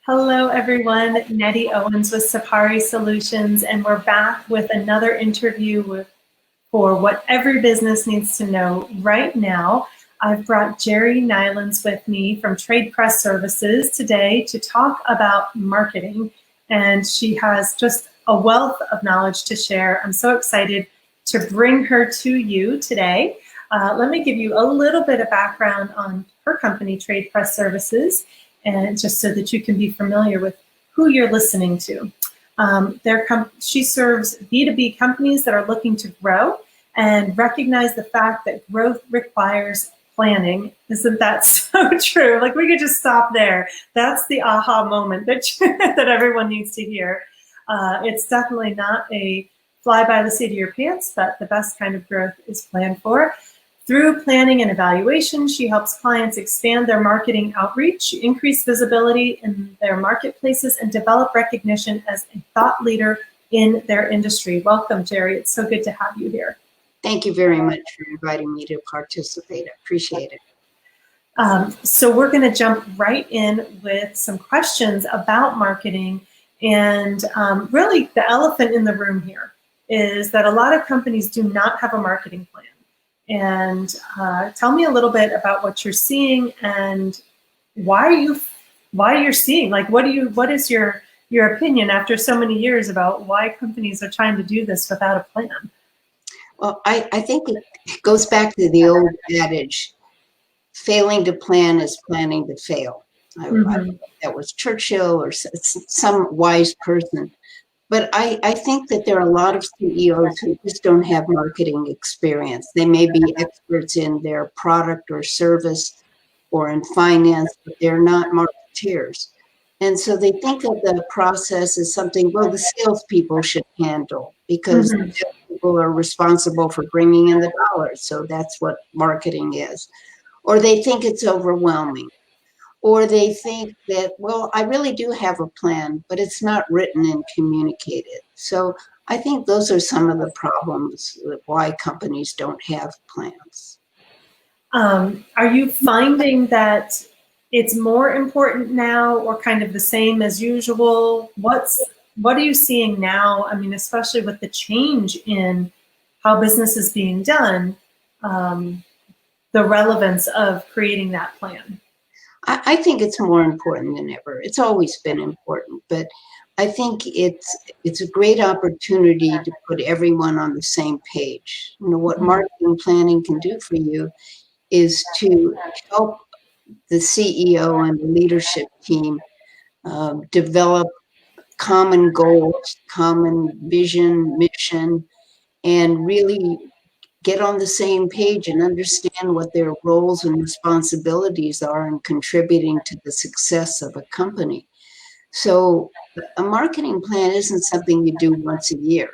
Hello, everyone. Nettie Owens with Sapari Solutions, and we're back with another interview for what every business needs to know right now. I've brought Gerri Knilans with me from Trade Press Services today to talk about marketing, and she has just a wealth of knowledge to share. I'm so excited to bring her to you today. Let me give you a little bit of background on her company, Trade Press Services, and just so that you can be familiar with who you're listening to. She serves B2B companies that are looking to grow and recognize the fact that growth requires planning. Isn't that so true? Like, we could just stop there. That's the aha moment that, that everyone needs to hear. It's definitely not a fly by the seat of your pants, but the best kind of growth is planned for. Through planning and evaluation, she helps clients expand their marketing outreach, increase visibility in their marketplaces, and develop recognition as a thought leader in their industry. Welcome, Gerri. It's so good to have you here. Thank you very much for inviting me to participate. I appreciate it. So we're going to jump right in with some questions about marketing. And really, the elephant in the room here is that a lot of companies do not have a marketing plan. And tell me a little bit about what you're seeing and why you're seeing. Like, what is your opinion after so many years about why companies are trying to do this without a plan? Well, I think it goes back to the old adage, failing to plan is planning to fail. I think that was Churchill or some wise person. But I think that there are a lot of CEOs who just don't have marketing experience. They may be experts in their product or service or in finance, but they're not marketeers. And so they think of the process as something, well, the salespeople should handle because the salespeople are responsible for bringing in the dollars. So that's what marketing is. Or they think it's overwhelming. Or they think that, well, I really do have a plan, but it's not written and communicated. So I think those are some of the problems with why companies don't have plans. Are you finding that it's more important now or kind of the same as usual? What are you seeing now? I mean, especially with the change in how business is being done, the relevance of creating that plan. I think it's more important than ever. It's always been important, but I think it's a great opportunity to put everyone on the same page. You know, what marketing planning can do for you is to help the CEO and the leadership team develop common goals, common vision, mission, and really get on the same page and understand what their roles and responsibilities are in contributing to the success of a company. So a marketing plan isn't something you do once a year.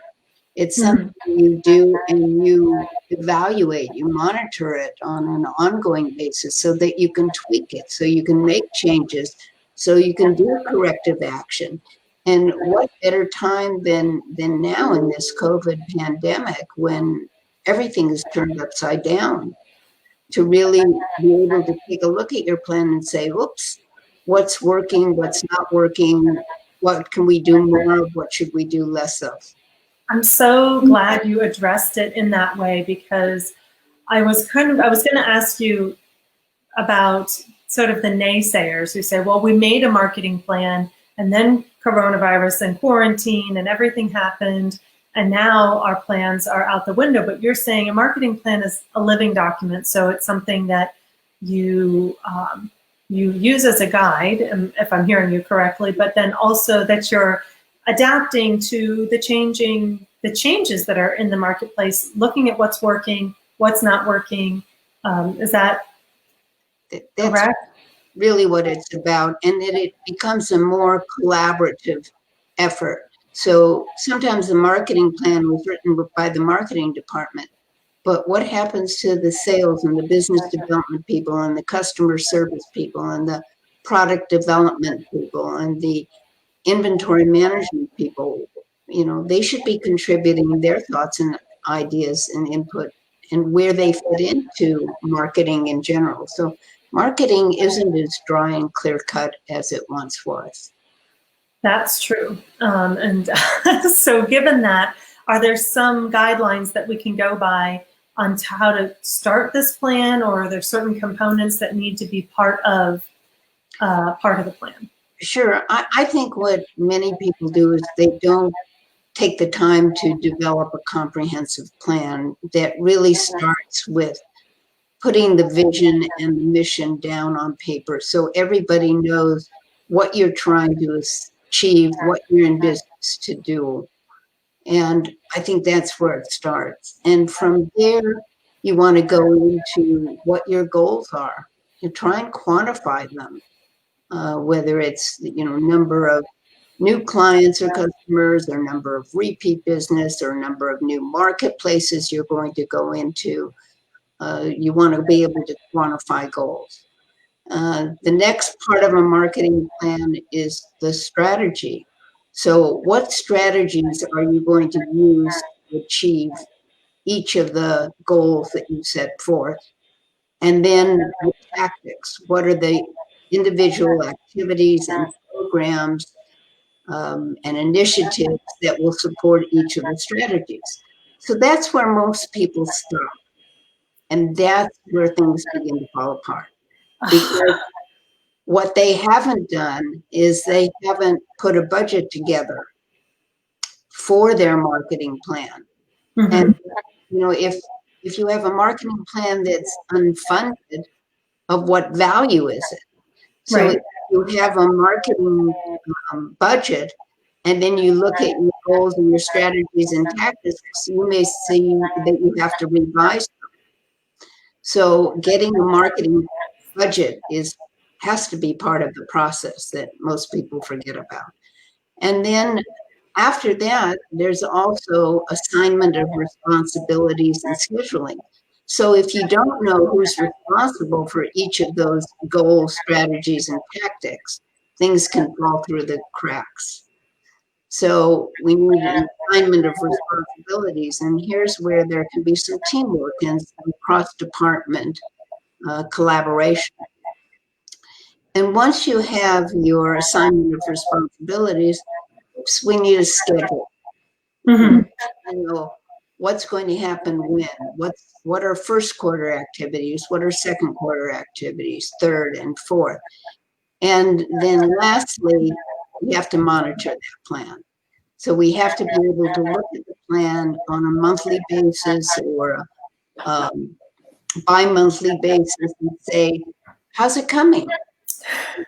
It's something you do and you evaluate, you monitor it on an ongoing basis so that you can tweak it, so you can make changes, so you can do corrective action. And what better time than now in this COVID pandemic when everything is turned upside down to really be able to take a look at your plan and say, oops, what's working, what's not working, what can we do more of, what should we do less of? I'm so glad you addressed it in that way, because I was going to ask you about sort of the naysayers who say, well, we made a marketing plan and then coronavirus and quarantine and everything happened, and now our plans are out the window. But you're saying a marketing plan is a living document, so it's something that you use as a guide, if I'm hearing you correctly, but then also that you're adapting to the changes that are in the marketplace, looking at what's working, what's not working. Is that correct? Really what it's about, and that it becomes a more collaborative effort. So sometimes the marketing plan was written by the marketing department, but what happens to the sales and the business development people and the customer service people and the product development people and the inventory management people? You know, they should be contributing their thoughts and ideas and input and where they fit into marketing in general. So marketing isn't as dry and clear cut as it once was. That's true. And so given that, are there some guidelines that we can go by on how to start this plan, or are there certain components that need to be part of the plan? Sure. I think what many people do is they don't take the time to develop a comprehensive plan that really starts with putting the vision and the mission down on paper so everybody knows what you're trying to achieve, what you're in business to do. And I think that's where it starts. And from there, you want to go into what your goals are. You try and quantify them, whether it's, number of new clients or customers, or number of repeat business, or number of new marketplaces you're going to go into. You want to be able to quantify goals. The next part of a marketing plan is the strategy. So what strategies are you going to use to achieve each of the goals that you set forth? And then the tactics. What are the individual activities and programs and initiatives that will support each of the strategies? So that's where most people stop. And that's where things begin to fall apart. Because what they haven't done is they haven't put a budget together for their marketing plan. Mm-hmm. And if you have a marketing plan that's unfunded, of what value is it? So Right. if you have a marketing budget, and then you look at your goals and your strategies and tactics, you may see that you have to revise them. So getting a marketing budget has to be part of the process that most people forget about. And then after that, there's also assignment of responsibilities and scheduling. So if you don't know who's responsible for each of those goals, strategies, and tactics, things can fall through the cracks. So we need an assignment of responsibilities, and here's where there can be some teamwork and some cross-department collaboration. And once you have your assignment of responsibilities, we need a schedule. Mm-hmm. You know, what's going to happen when? What are first quarter activities? What are second quarter activities? Third and fourth. And then lastly, we have to monitor that plan. So we have to be able to look at the plan on a monthly basis or a bi-monthly basis and say, how's it coming?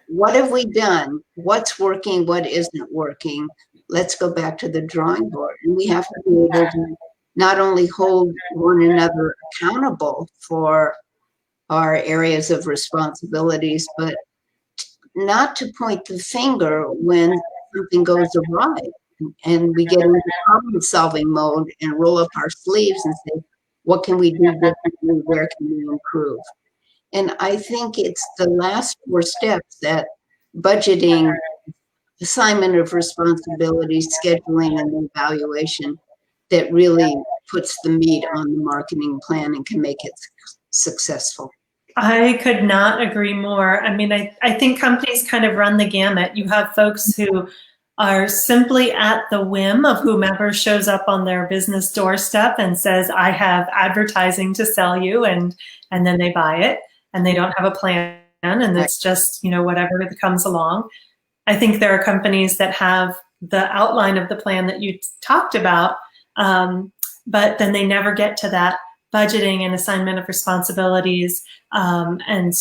What have we done? What's working? What isn't working? Let's go back to the drawing board. And we have to be able to not only hold one another accountable for our areas of responsibilities, but not to point the finger when something goes awry and we get into problem solving mode and roll up our sleeves and say, what can we do differently? Where can we improve? And I think it's the last 4 steps, that budgeting, assignment of responsibilities, scheduling, and evaluation, that really puts the meat on the marketing plan and can make it successful. I could not agree more. I mean, I think companies kind of run the gamut. You have folks who are simply at the whim of whomever shows up on their business doorstep and says, I have advertising to sell you, and then they buy it, and they don't have a plan, and it's just, whatever comes along. I think there are companies that have the outline of the plan that you talked about, but then they never get to that budgeting and assignment of responsibilities and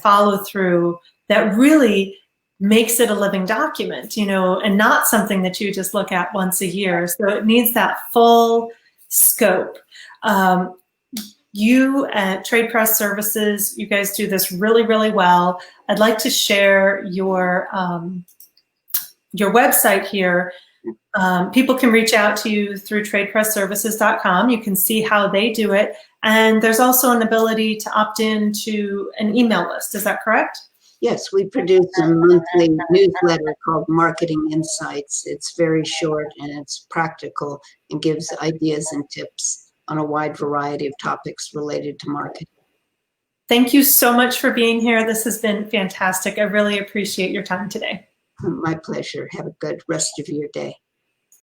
follow through that really makes it a living document, and not something that you just look at once a year. So it needs that full scope. You at Trade Press Services, you guys do this really, really well. I'd like to share your website here. People can reach out to you through tradepressservices.com. You can see how they do it. And there's also an ability to opt in to an email list. Is that correct? Yes, we produce a monthly newsletter called Marketing Insights. It's very short and it's practical and gives ideas and tips on a wide variety of topics related to marketing. Thank you so much for being here. This has been fantastic. I really appreciate your time today. My pleasure. Have a good rest of your day.